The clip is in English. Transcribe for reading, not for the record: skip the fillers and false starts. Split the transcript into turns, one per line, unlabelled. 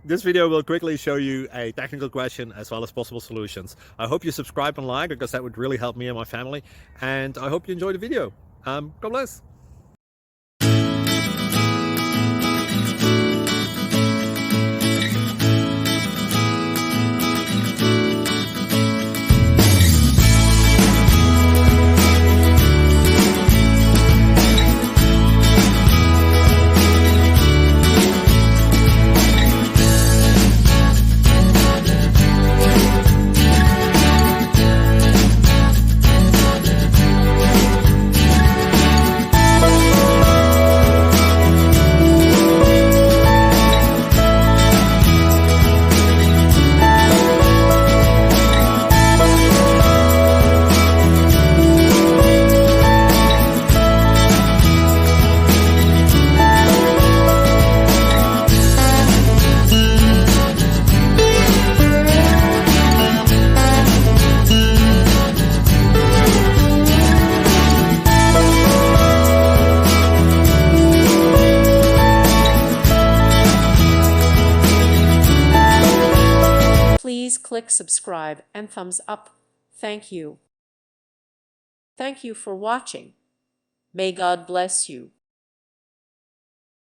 This video will quickly show you a technical question as well as possible solutions. I hope you subscribe and like, because that would really help me and my family. And I hope you enjoy the video. God bless.
Please click subscribe and thumbs up. Thank you. Thank you for watching. May God bless you.